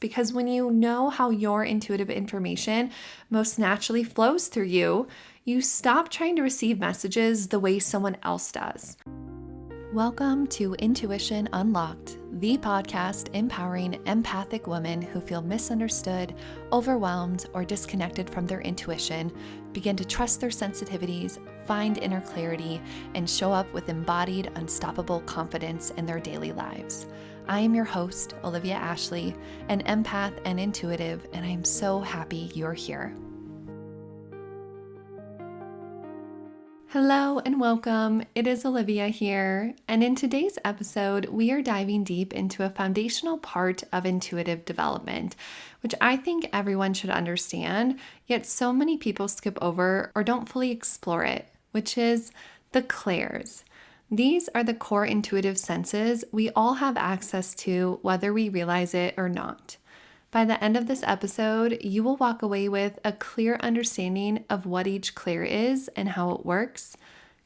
Because when you know how your intuitive information most naturally flows through you, you stop trying to receive messages the way someone else does. Welcome to Intuition Unlocked, the podcast empowering empathic women who feel misunderstood, overwhelmed, or disconnected from their intuition, begin to trust their sensitivities, find inner clarity, and show up with embodied, unstoppable confidence in their daily lives. I am your host, Olivia Ashley, an empath and intuitive, and I am so happy you're here. Hello and welcome. It is Olivia here, and in today's episode, we are diving deep into a foundational part of intuitive development, which I think everyone should understand, yet so many people skip over or don't fully explore it, which is the clairs. These are the core intuitive senses we all have access to, whether we realize it or not. By the end of this episode, you will walk away with a clear understanding of what each clair is and how it works,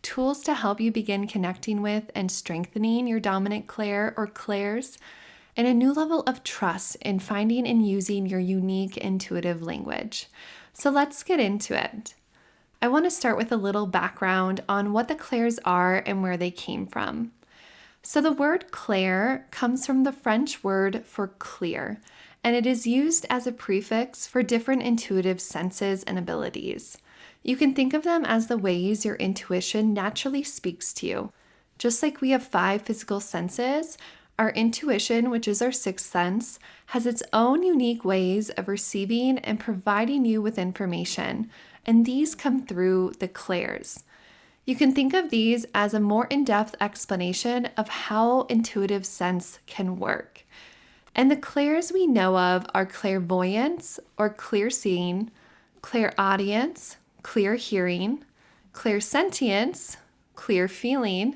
tools to help you begin connecting with and strengthening your dominant clair or clairs, and a new level of trust in finding and using your unique intuitive language. So let's get into it. I want to start with a little background on what the clairs are and where they came from. So the word clair comes from the French word for clear, and it is used as a prefix for different intuitive senses and abilities. You can think of them as the ways your intuition naturally speaks to you. Just like we have 5 physical senses, our intuition, which is our sixth sense, has its own unique ways of receiving and providing you with information, and these come through the clairs. You can think of these as a more in-depth explanation of how intuitive sense can work. And the clairs we know of are clairvoyance or clear seeing, clairaudience, clear hearing, clairsentience, clear feeling,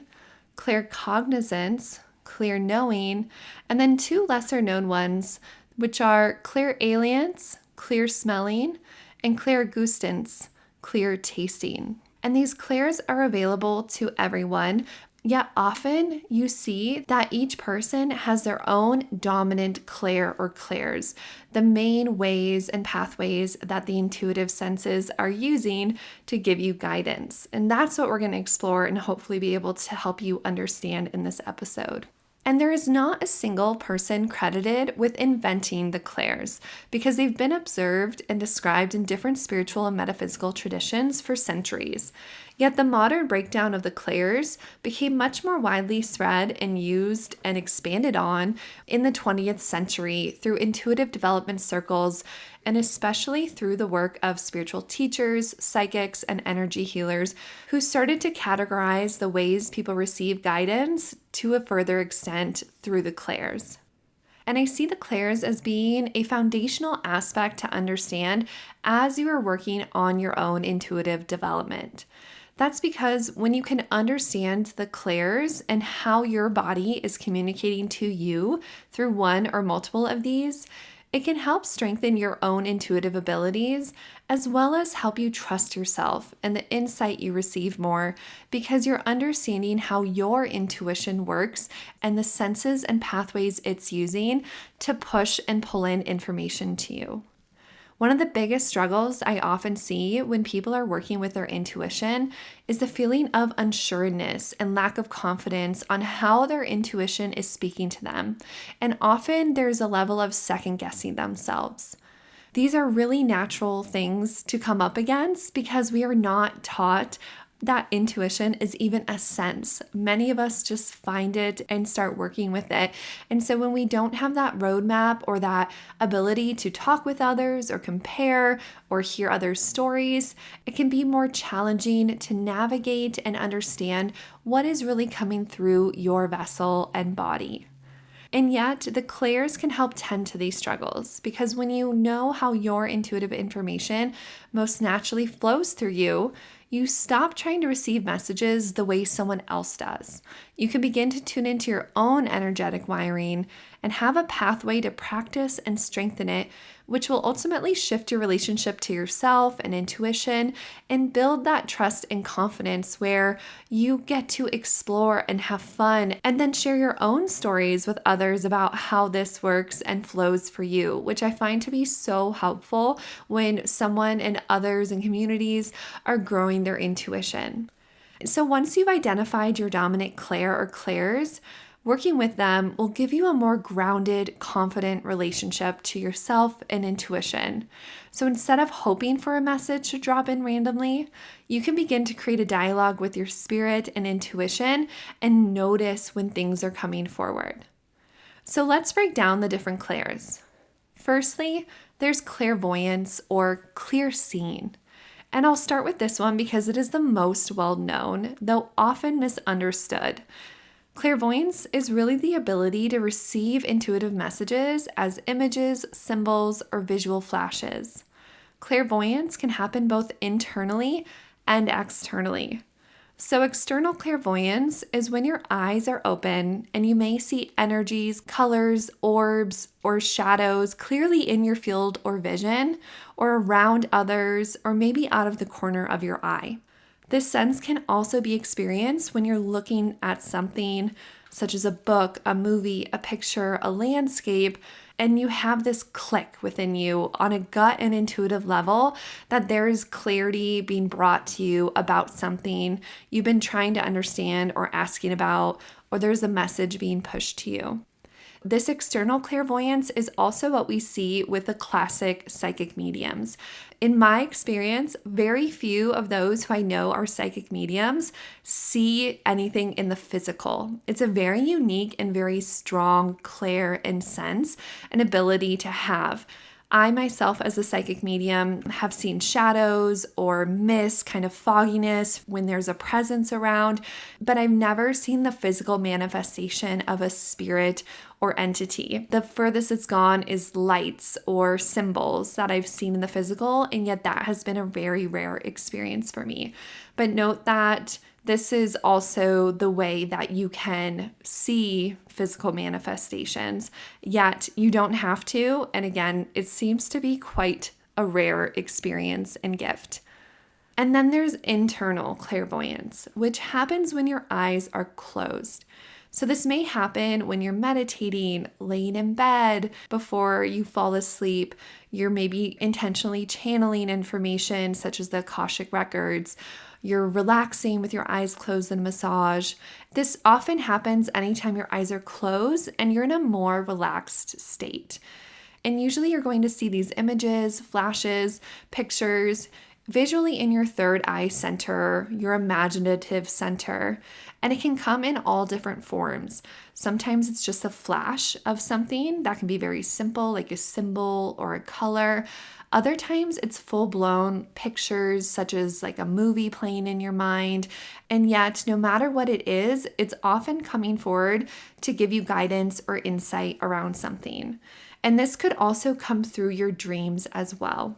claircognizance, clear knowing, and then 2 lesser known ones, which are clairalience, clear smelling, and clairgustance, clear tasting. And these clairs are available to everyone, yet often you see that each person has their own dominant clair or clairs, the main ways and pathways that the intuitive senses are using to give you guidance. And that's what we're going to explore and hopefully be able to help you understand in this episode. And there is not a single person credited with inventing the clairs because they've been observed and described in different spiritual and metaphysical traditions for centuries. Yet the modern breakdown of the clairs became much more widely spread and used and expanded on in the 20th century through intuitive development circles, and especially through the work of spiritual teachers, psychics, and energy healers who started to categorize the ways people receive guidance to a further extent through the clairs. And I see the clairs as being a foundational aspect to understand as you are working on your own intuitive development. That's because when you can understand the clairs and how your body is communicating to you through one or multiple of these, it can help strengthen your own intuitive abilities, as well as help you trust yourself and the insight you receive more because you're understanding how your intuition works and the senses and pathways it's using to push and pull in information to you. One of the biggest struggles I often see when people are working with their intuition is the feeling of unsureness and lack of confidence on how their intuition is speaking to them. And often there's a level of second guessing themselves. These are really natural things to come up against because we are not taught that intuition is even a sense. Many of us just find it and start working with it. And so when we don't have that roadmap or that ability to talk with others or compare or hear others' stories, it can be more challenging to navigate and understand what is really coming through your vessel and body. And yet, the clairs can help tend to these struggles because when you know how your intuitive information most naturally flows through you, you stop trying to receive messages the way someone else does. You can begin to tune into your own energetic wiring and have a pathway to practice and strengthen it, which will ultimately shift your relationship to yourself and intuition and build that trust and confidence where you get to explore and have fun and then share your own stories with others about how this works and flows for you, which I find to be so helpful when someone and others and communities are growing their intuition. So once you've identified your dominant clair or clairs, working with them will give you a more grounded, confident relationship to yourself and intuition. So instead of hoping for a message to drop in randomly, you can begin to create a dialogue with your spirit and intuition and notice when things are coming forward. So let's break down the different clairs. Firstly, there's clairvoyance or clear seeing. And I'll start with this one because it is the most well known, though often misunderstood. Clairvoyance is really the ability to receive intuitive messages as images, symbols, or visual flashes. Clairvoyance can happen both internally and externally. So external clairvoyance is when your eyes are open and you may see energies, colors, orbs, or shadows clearly in your field or vision, or around others, or maybe out of the corner of your eye. This sense can also be experienced when you're looking at something such as a book, a movie, a picture, a landscape, and you have this click within you on a gut and intuitive level that there is clarity being brought to you about something you've been trying to understand or asking about, or there's a message being pushed to you. This external clairvoyance is also what we see with the classic psychic mediums. In my experience, very few of those who I know are psychic mediums see anything in the physical. It's a very unique and very strong clair and sense and ability to have. I myself, as a psychic medium, have seen shadows or mist, kind of fogginess when there's a presence around, but I've never seen the physical manifestation of a spirit or entity. The furthest it's gone is lights or symbols that I've seen in the physical, and yet that has been a very rare experience for me. But note that this is also the way that you can see physical manifestations, yet you don't have to. And again, it seems to be quite a rare experience and gift. And then there's internal clairvoyance, which happens when your eyes are closed. So this may happen when you're meditating, laying in bed before you fall asleep. You're maybe intentionally channeling information such as the Akashic records. You're relaxing with your eyes closed in a massage. This often happens anytime your eyes are closed and you're in a more relaxed state. And usually you're going to see these images, flashes, pictures, visually in your third eye center, your imaginative center, and it can come in all different forms. Sometimes it's just a flash of something that can be very simple, like a symbol or a color. Other times it's full-blown pictures, such as like a movie playing in your mind. And yet, no matter what it is, it's often coming forward to give you guidance or insight around something. And this could also come through your dreams as well.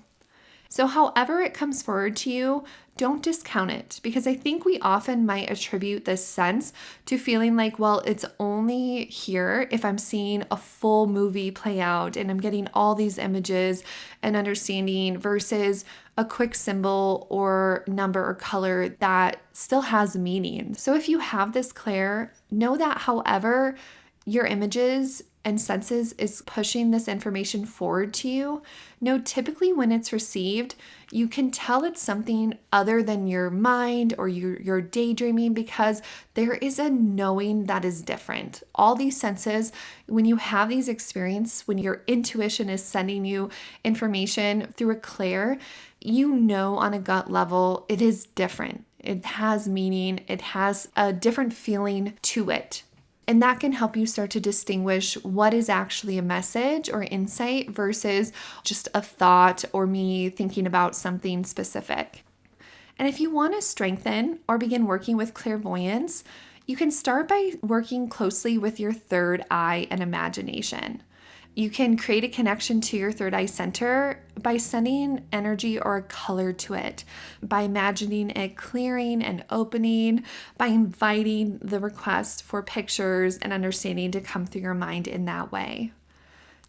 So however it comes forward to you, don't discount it, because I think we often might attribute this sense to feeling like, well, it's only here if I'm seeing a full movie play out and I'm getting all these images and understanding versus a quick symbol or number or color that still has meaning. So if you have this clair, know that however your images and senses is pushing this information forward to you, know typically when it's received, you can tell it's something other than your mind or your daydreaming, because there is a knowing that is different. All these senses, when you have these experiences, when your intuition is sending you information through a clair, you know on a gut level it is different. It has meaning. It has a different feeling to it. And that can help you start to distinguish what is actually a message or insight versus just a thought or me thinking about something specific. And if you want to strengthen or begin working with clairvoyance, you can start by working closely with your third eye and imagination. You can create a connection to your third eye center by sending energy or a color to it, by imagining it clearing and opening, by inviting the request for pictures and understanding to come through your mind in that way.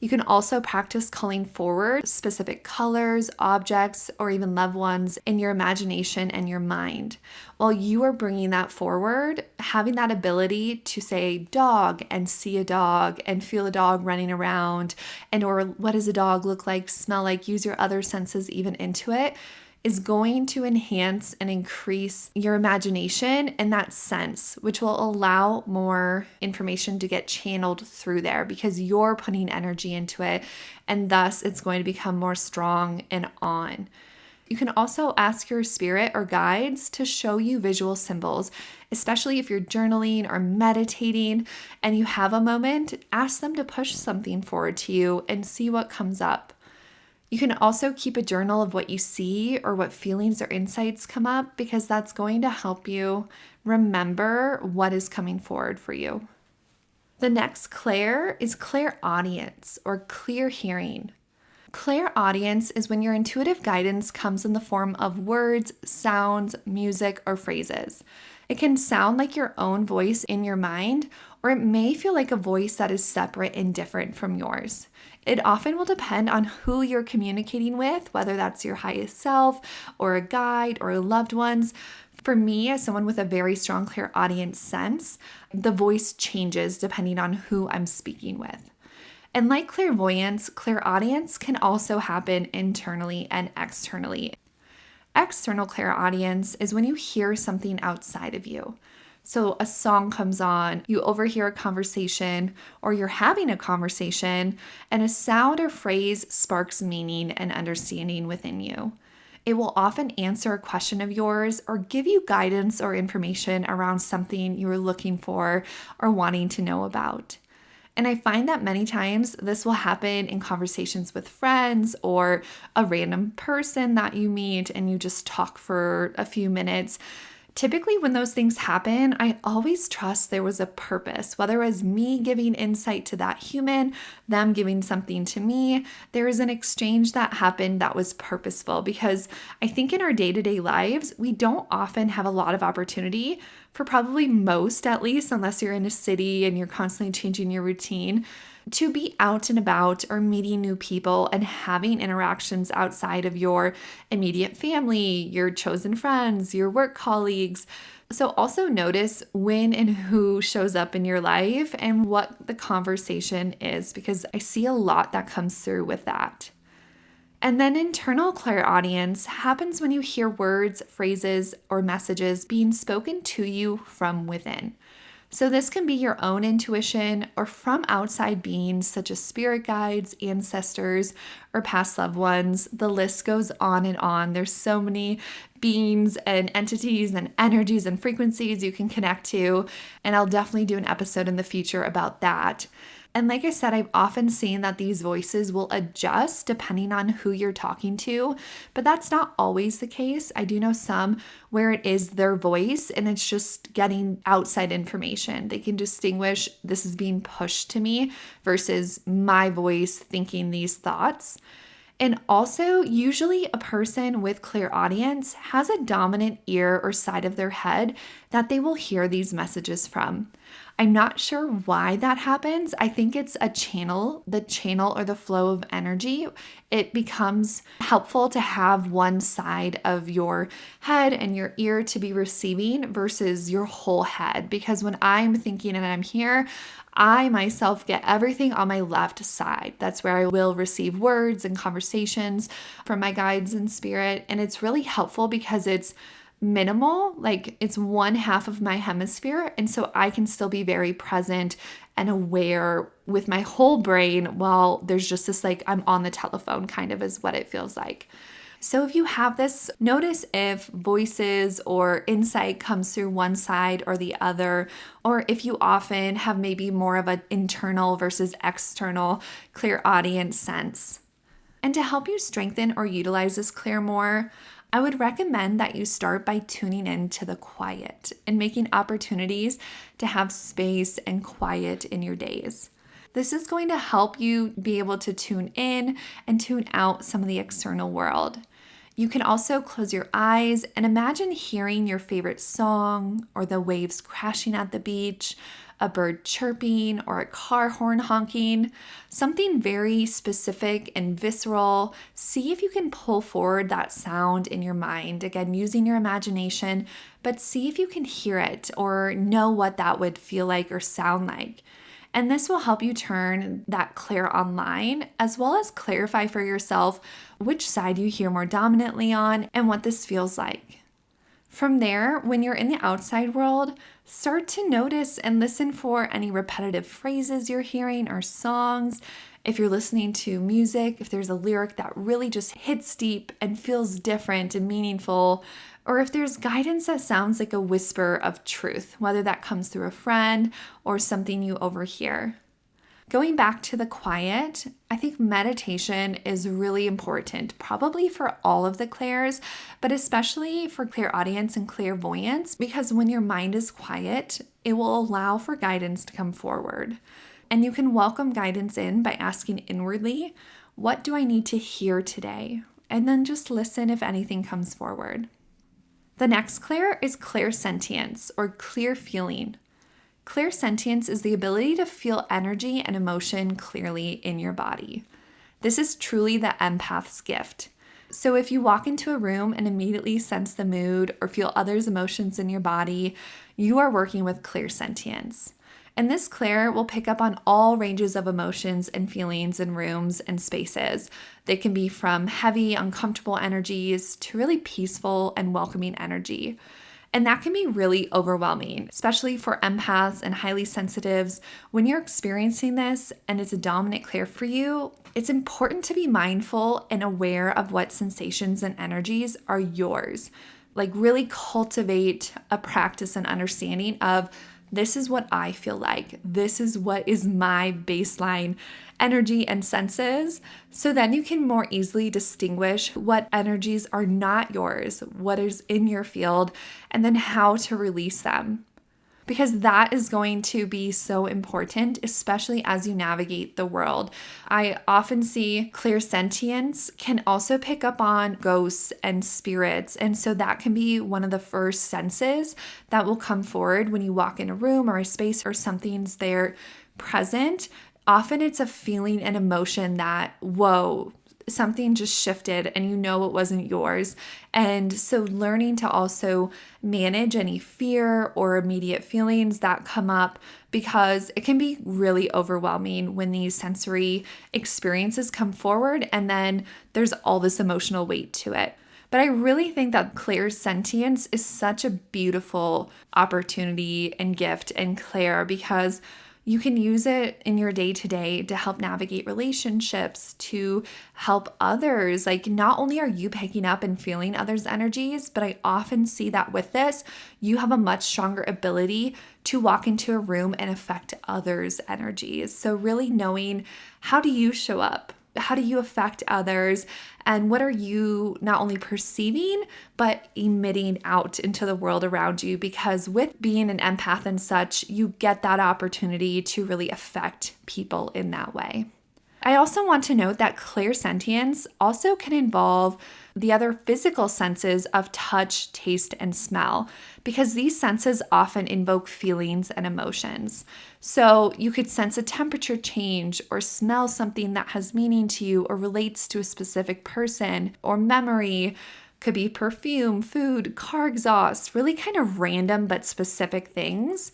You can also practice calling forward specific colors, objects, or even loved ones in your imagination and your mind. While you are bringing that forward, having that ability to say dog and see a dog and feel a dog running around, and or what does a dog look like, smell like, use your other senses even into it, is going to enhance and increase your imagination in that sense, which will allow more information to get channeled through there because you're putting energy into it, and thus it's going to become more strong and on. You can also ask your spirit or guides to show you visual symbols, especially if you're journaling or meditating and you have a moment, ask them to push something forward to you and see what comes up. You can also keep a journal of what you see or what feelings or insights come up because that's going to help you remember what is coming forward for you. The next clair is clairaudience or clear hearing. Clairaudience is when your intuitive guidance comes in the form of words, sounds, music, or phrases. It can sound like your own voice in your mind, or it may feel like a voice that is separate and different from yours. It often will depend on who you're communicating with, whether that's your highest self or a guide or loved ones. For me, as someone with a very strong clairaudience sense, the voice changes depending on who I'm speaking with. And like clairvoyance, clairaudience can also happen internally and externally. External clairaudience is when you hear something outside of you. So a song comes on, you overhear a conversation, or you're having a conversation, and a sound or phrase sparks meaning and understanding within you. It will often answer a question of yours or give you guidance or information around something you were looking for or wanting to know about. And I find that many times this will happen in conversations with friends or a random person that you meet and you just talk for a few minutes. Typically, when those things happen, I always trust there was a purpose, whether it was me giving insight to that human, them giving something to me. There is an exchange that happened that was purposeful because I think in our day-to-day lives, we don't often have a lot of opportunity for probably most, at least, unless you're in a city and you're constantly changing your routine, to be out and about or meeting new people and having interactions outside of your immediate family, your chosen friends, your work colleagues. So also notice when and who shows up in your life and what the conversation is, because I see a lot that comes through with that. And then internal clairaudience happens when you hear words, phrases, or messages being spoken to you from within. So this can be your own intuition or from outside beings such as spirit guides, ancestors, or past loved ones. The list goes on and on. There's so many beings and entities and energies and frequencies you can connect to, and I'll definitely do an episode in the future about that. And like I said, I've often seen that these voices will adjust depending on who you're talking to, but that's not always the case. I do know some where it is their voice and it's just getting outside information. They can distinguish this is being pushed to me versus my voice thinking these thoughts. And also, usually a person with clairaudience has a dominant ear or side of their head that they will hear these messages from. I'm not sure why that happens. I think it's a channel, the channel or the flow of energy. It becomes helpful to have one side of your head and your ear to be receiving versus your whole head. Because when I'm thinking and I'm here, I myself get everything on my left side. That's where I will receive words and conversations from my guides and spirit. And it's really helpful because it's minimal, like it's one half of my hemisphere. And so I can still be very present and aware with my whole brain while there's just this like I'm on the telephone kind of is what it feels like. So if you have this, notice if voices or insight comes through one side or the other, or if you often have maybe more of an internal versus external clairaudience sense. And to help you strengthen or utilize this clair more, I would recommend that you start by tuning in to the quiet and making opportunities to have space and quiet in your days. This is going to help you be able to tune in and tune out some of the external world. You can also close your eyes and imagine hearing your favorite song or the waves crashing at the beach, a bird chirping, or a car horn honking, something very specific and visceral. See if you can pull forward that sound in your mind, again, using your imagination, but see if you can hear it or know what that would feel like or sound like. And this will help you turn that Clair online, as well as clarify for yourself which side you hear more dominantly on and what this feels like. From there, when you're in the outside world, start to notice and listen for any repetitive phrases you're hearing or songs. If you're listening to music, if there's a lyric that really just hits deep and feels different and meaningful, or if there's guidance that sounds like a whisper of truth, whether that comes through a friend or something you overhear. Going back to the quiet, I think meditation is really important, probably for all of the clairs, but especially for clairaudience and clairvoyance, because when your mind is quiet, it will allow for guidance to come forward. And you can welcome guidance in by asking inwardly, what do I need to hear today? And then just listen if anything comes forward. The next clair is clairsentience, or clear feeling. Clairsentience is the ability to feel energy and emotion clearly in your body. This is truly the empath's gift. So if you walk into a room and immediately sense the mood or feel others' emotions in your body, you are working with clairsentience. And this clair will pick up on all ranges of emotions and feelings in rooms and spaces. They can be from heavy, uncomfortable energies to really peaceful and welcoming energy. And that can be really overwhelming, especially for empaths and highly sensitives. When you're experiencing this and it's a dominant clair for you, it's important to be mindful and aware of what sensations and energies are yours. Like really cultivate a practice and understanding of this is what I feel like. This is what is my baseline energy and senses. So then you can more easily distinguish what energies are not yours, what is in your field, and then how to release them. Because that is going to be so important, especially as you navigate the world. I often see clairsentience can also pick up on ghosts and spirits. And so that can be one of the first senses that will come forward when you walk in a room or a space or something's there present. Often it's a feeling and emotion that, whoa, something just shifted and you know it wasn't yours. And so learning to also manage any fear or immediate feelings that come up, because it can be really overwhelming when these sensory experiences come forward and then there's all this emotional weight to it. But I really think that clairsentience is such a beautiful opportunity and gift and clair, because you can use it in your day-to-day to help navigate relationships, to help others. Like, not only are you picking up and feeling others' energies, but I often see that with this, you have a much stronger ability to walk into a room and affect others' energies. So really knowing, how do you show up? How do you affect others? And what are you not only perceiving, but emitting out into the world around you? Because with being an empath and such, you get that opportunity to really affect people in that way. I also want to note that clairsentience also can involve the other physical senses of touch, taste, and smell, because these senses often invoke feelings and emotions. So you could sense a temperature change or smell something that has meaning to you or relates to a specific person or memory. Could be perfume, food, car exhaust, really kind of random but specific things.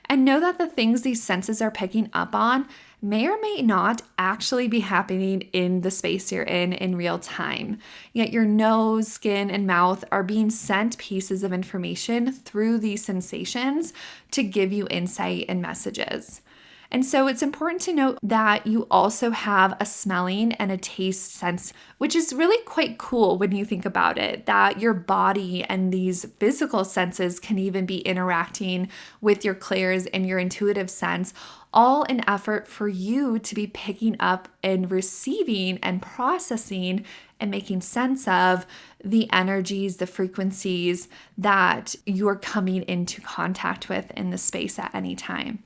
And know that the things these senses are picking up on may or may not actually be happening in the space you're in real time. Yet your nose, skin, and mouth are being sent pieces of information through these sensations to give you insight and messages. And so it's important to note that you also have a smelling and a taste sense, which is really quite cool when you think about it, that your body and these physical senses can even be interacting with your clairs and your intuitive sense, all in effort for you to be picking up and receiving and processing and making sense of the energies, the frequencies that you're coming into contact with in the space at any time.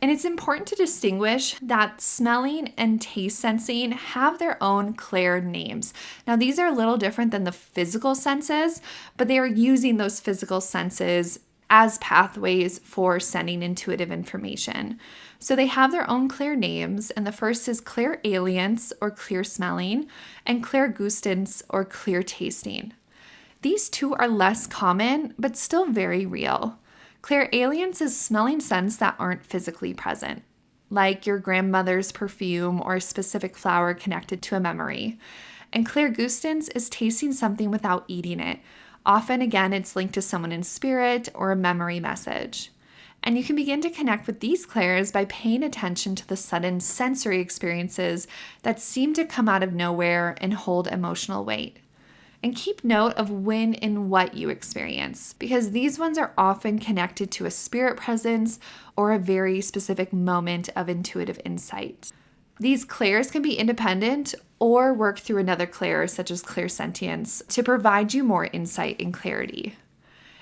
And it's important to distinguish that smelling and taste sensing have their own Clair names. Now, these are a little different than the physical senses, but they are using those physical senses as pathways for sending intuitive information. So they have their own Clair names, and the first is clairalience or clear smelling, and clairgustance or clear tasting. These two are less common, but still very real. Clairalience is smelling scents that aren't physically present, like your grandmother's perfume or a specific flower connected to a memory. And clairgustance is tasting something without eating it. Often, again, it's linked to someone in spirit or a memory message. And you can begin to connect with these clairs by paying attention to the sudden sensory experiences that seem to come out of nowhere and hold emotional weight. And keep note of when and what you experience, because these ones are often connected to a spirit presence or a very specific moment of intuitive insight. These clairs can be independent or work through another clair, such as clairsentience, to provide you more insight and clarity.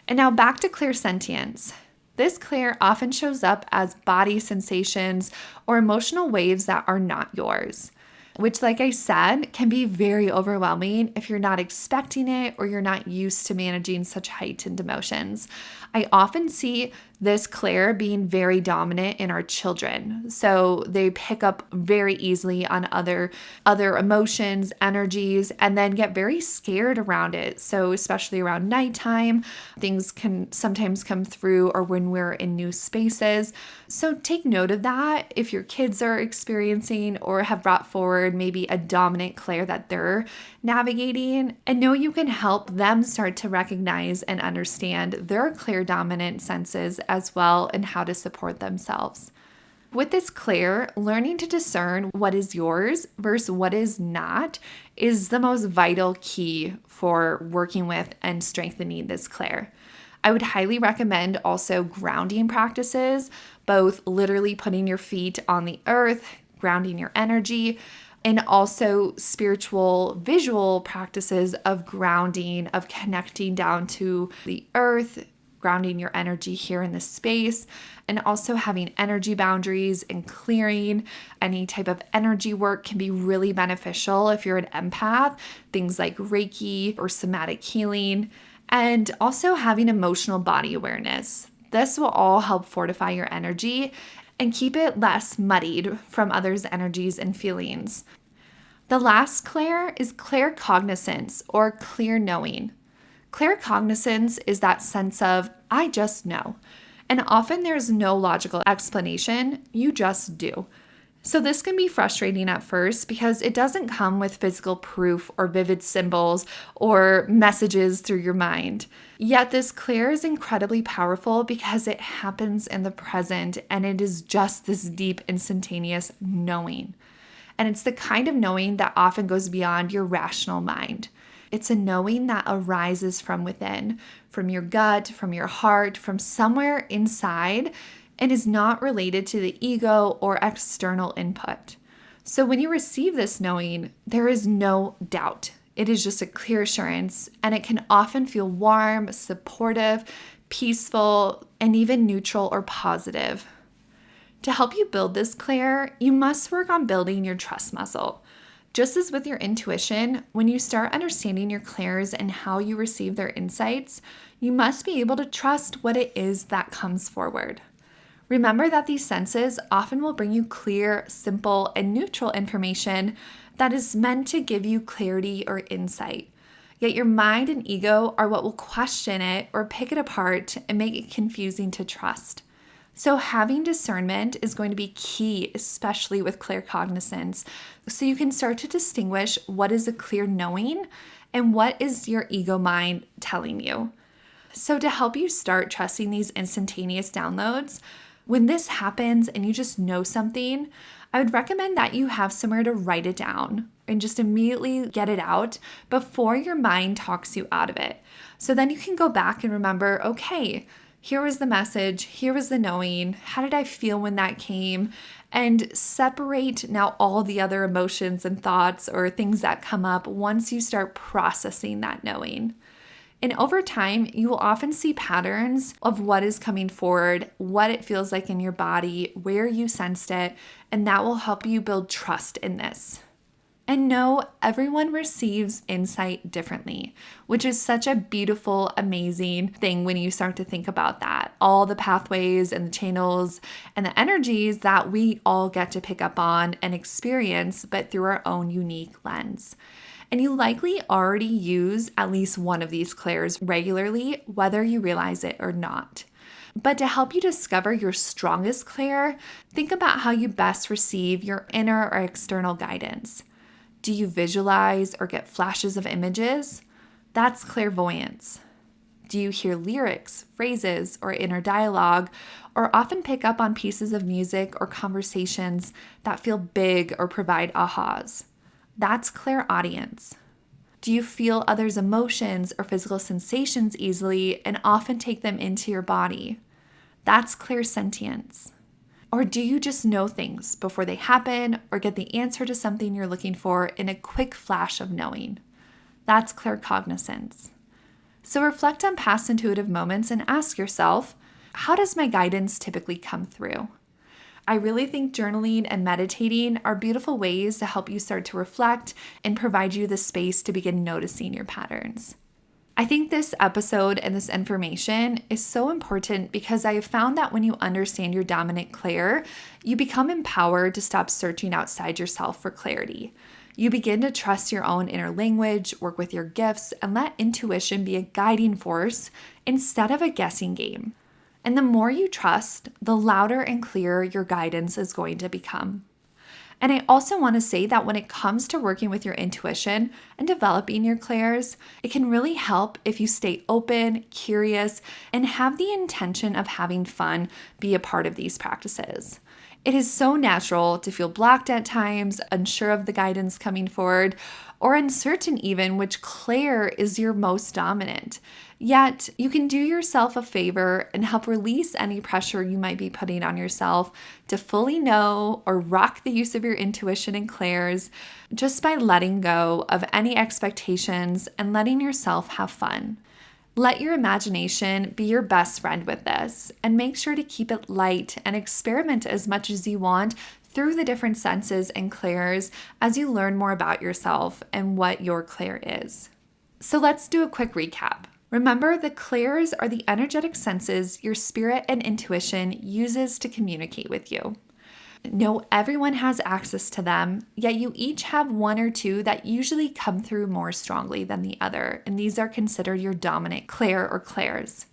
And now back to clairsentience. This clair often shows up as body sensations or emotional waves that are not yours, which, like I said, can be very overwhelming if you're not expecting it or you're not used to managing such heightened emotions. I often see this clair being very dominant in our children. So they pick up very easily on other emotions, energies, and then get very scared around it. So especially around nighttime, things can sometimes come through, or when we're in new spaces. So take note of that if your kids are experiencing or have brought forward maybe a dominant clair that they're navigating, and know you can help them start to recognize and understand their clair dominant senses as well and how to support themselves. With this clair, learning to discern what is yours versus what is not is the most vital key for working with and strengthening this clair. I would highly recommend also grounding practices, both literally putting your feet on the earth, grounding your energy, and also spiritual visual practices of grounding, of connecting down to the earth, grounding your energy here in this space, and also having energy boundaries and clearing. Any type of energy work can be really beneficial if you're an empath, things like Reiki or somatic healing, and also having emotional body awareness. This will all help fortify your energy and keep it less muddied from others' energies and feelings. The last clair is claircognizance or clear knowing. Claircognizance is that sense of, I just know. And often there's no logical explanation, you just do. So this can be frustrating at first because it doesn't come with physical proof or vivid symbols or messages through your mind. Yet this clair is incredibly powerful because it happens in the present and it is just this deep, instantaneous knowing. And it's the kind of knowing that often goes beyond your rational mind. It's a knowing that arises from within, from your gut, from your heart, from somewhere inside, and is not related to the ego or external input. So when you receive this knowing, there is no doubt. It is just a clear assurance, and it can often feel warm, supportive, peaceful, and even neutral or positive. To help you build this clair, you must work on building your trust muscle. Just as with your intuition, when you start understanding your clairs and how you receive their insights, you must be able to trust what it is that comes forward. Remember that these senses often will bring you clear, simple, and neutral information that is meant to give you clarity or insight. Yet your mind and ego are what will question it or pick it apart and make it confusing to trust. So having discernment is going to be key, especially with claircognizance, so you can start to distinguish what is a clear knowing and what is your ego mind telling you. So to help you start trusting these instantaneous downloads, when this happens and you just know something, I would recommend that you have somewhere to write it down and just immediately get it out before your mind talks you out of it. So then you can go back and remember, okay, here was the message, here was the knowing, how did I feel when that came? And separate now all the other emotions and thoughts or things that come up once you start processing that knowing. And over time, you will often see patterns of what is coming forward, what it feels like in your body, where you sensed it, and that will help you build trust in this. And no, everyone receives insight differently, which is such a beautiful, amazing thing when you start to think about that. All the pathways and the channels and the energies that we all get to pick up on and experience, but through our own unique lens. And you likely already use at least one of these clairs regularly, whether you realize it or not. But to help you discover your strongest clair, think about how you best receive your inner or external guidance. Do you visualize or get flashes of images? That's clairvoyance. Do you hear lyrics, phrases, or inner dialogue, or often pick up on pieces of music or conversations that feel big or provide ahas? That's clairaudience. Do you feel others' emotions or physical sensations easily and often take them into your body? That's clairsentience. Or do you just know things before they happen or get the answer to something you're looking for in a quick flash of knowing? That's claircognizance. So reflect on past intuitive moments and ask yourself, how does my guidance typically come through? I really think journaling and meditating are beautiful ways to help you start to reflect and provide you the space to begin noticing your patterns. I think this episode and this information is so important because I have found that when you understand your dominant clair, you become empowered to stop searching outside yourself for clarity. You begin to trust your own inner language, work with your gifts, and let intuition be a guiding force instead of a guessing game. And the more you trust, the louder and clearer your guidance is going to become. And I also want to say that when it comes to working with your intuition and developing your clairs, it can really help if you stay open, curious, and have the intention of having fun be a part of these practices. It is so natural to feel blocked at times, unsure of the guidance coming forward, or uncertain even which clair is your most dominant. Yet, you can do yourself a favor and help release any pressure you might be putting on yourself to fully know or rock the use of your intuition and clairs just by letting go of any expectations and letting yourself have fun. Let your imagination be your best friend with this, and make sure to keep it light and experiment as much as you want through the different senses and clairs as you learn more about yourself and what your clair is. So let's do a quick recap. Remember, the clairs are the energetic senses your spirit and intuition uses to communicate with you. No, everyone has access to them, yet you each have one or two that usually come through more strongly than the other, and these are considered your dominant clair or clairs.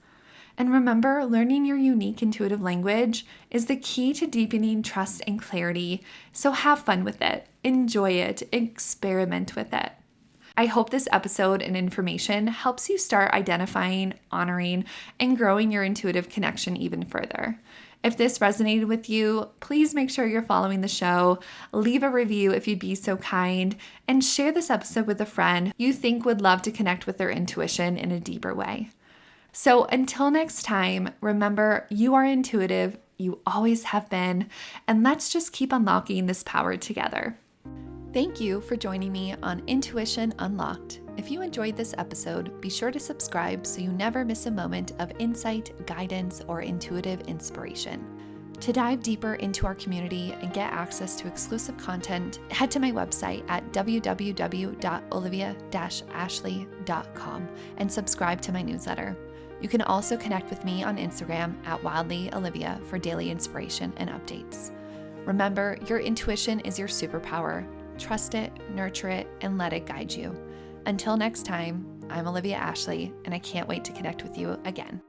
And remember, learning your unique intuitive language is the key to deepening trust and clarity, so have fun with it, enjoy it, experiment with it. I hope this episode and information helps you start identifying, honoring, and growing your intuitive connection even further. If this resonated with you, please make sure you're following the show, leave a review if you'd be so kind, and share this episode with a friend you think would love to connect with their intuition in a deeper way. So until next time, remember, you are intuitive, you always have been, and let's just keep unlocking this power together. Thank you for joining me on Intuition Unlocked. If you enjoyed this episode, be sure to subscribe so you never miss a moment of insight, guidance, or intuitive inspiration. To dive deeper into our community and get access to exclusive content, head to my website at www.olivia-ashley.com and subscribe to my newsletter. You can also connect with me on Instagram at wildlyolivia for daily inspiration and updates. Remember, your intuition is your superpower. Trust it, nurture it, and let it guide you. Until next time, I'm Olivia Ashley, and I can't wait to connect with you again.